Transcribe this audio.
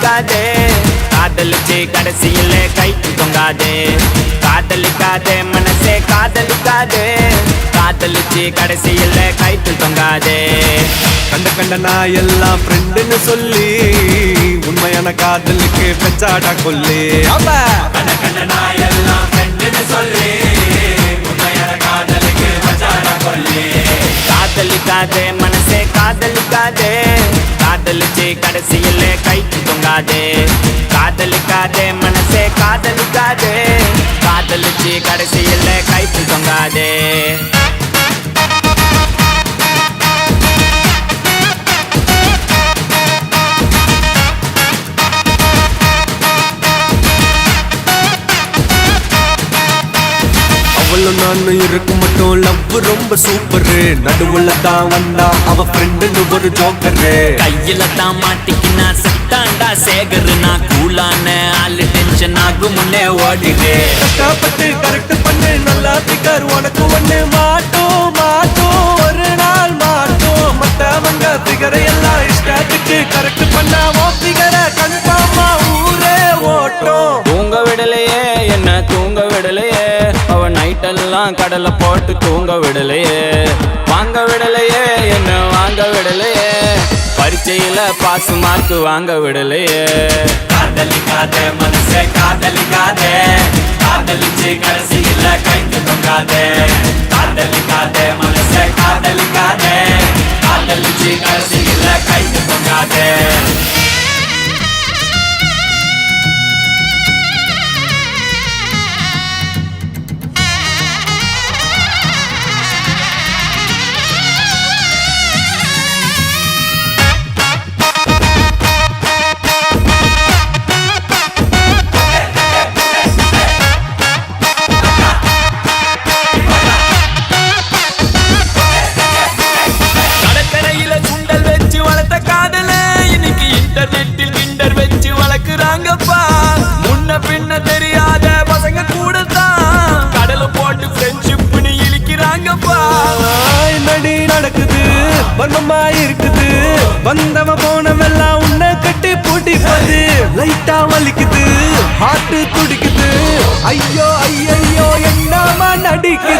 காதலிக்காதே காதலிச்சு கடைசியில கைக்கு தொங்காதே காதலிக்காதே மனசே காதலிக்காதே காதலிச்சு கடைசியில கைக்கு தொங்காதே கண்ட கண்ட நான் எல்லாம் ஃப்ரெண்டுன்னு சொல்லி உண்மையான காதலுக்கு பெச்சாடா கொல்லி கண்ட கண்ட நான் எல்லாம் ஃப்ரெண்டுன்னு சொல்லி உண்மையான காதலுக்கு பெச்சாடா கொல்லி காதலிக்காதே மனசே காதலிக்காதே காதலிச்சு கடைசியில கைக்கு தொங்காதே காதலிக்காதே மனசே காதலிக்காதே காதலிச்சு கடைசியில கைக்கு தொங்காதே நானும் இருக்கும் மட்டும் லவ் ரொம்ப சூப்பரு நடுவுல தான் வந்தா அவ ஃப்ரெண்டுன்னு ஒரு ஜோக்கரு கையில தான் மாட்டிக்கினா செத்தாண்டா சேகரு நான் கூலான ஆளு டென்ஷன் ஆகும் முன்னே ஓடிடு கஷ்டப்பட்டு கரெக்ட் பண்ணு நல்லா பிக்கர் உனக்கு ஒண்ணு மாட்டோம் ஒரு நாள் மாட்டோம் மத்தவங்க பிகரை எல்லாம் இஷ்டத்துக்கு கரெக்ட் பண்ணா பிகரை கன்ஃபார்மா ஊரே ஓட்டும் தூங்க விடலையே என்ன தூங்க விடலையே அவ நைட்டெல்லாம் கடலை போட்டு தூங்க விடலையே வாங்க விடலையே என்ன வாங்க விடலையே பரீட்சையில பாஸ் மார்க் வாங்க விடலையே காதலிக்காதே மனசே காதலிக்காதே காதலிச்சு கடைசியில கைக்கு தொங்காதே காதலிக்காதே மனசே காதலிக்காதே காதலிச்சு கடைசியில கைக்கு தொங்காதே முன்ன பின்ன தெரியாத பசங்க கூட தான் கடலை போட்டு ஃப்ரெண்ட்ஷிப்னு இழிக்கிறாங்கப்பா நடி நடக்குது வர்மமா இருக்குது வந்தவ போனவெல்லாம் உன்னை கட்டி பூட்டிப்பது லைட்டா வலிக்குது ஹார்ட் துடிக்குது ஐயோ ஐயோ என்னமா நடிக்குது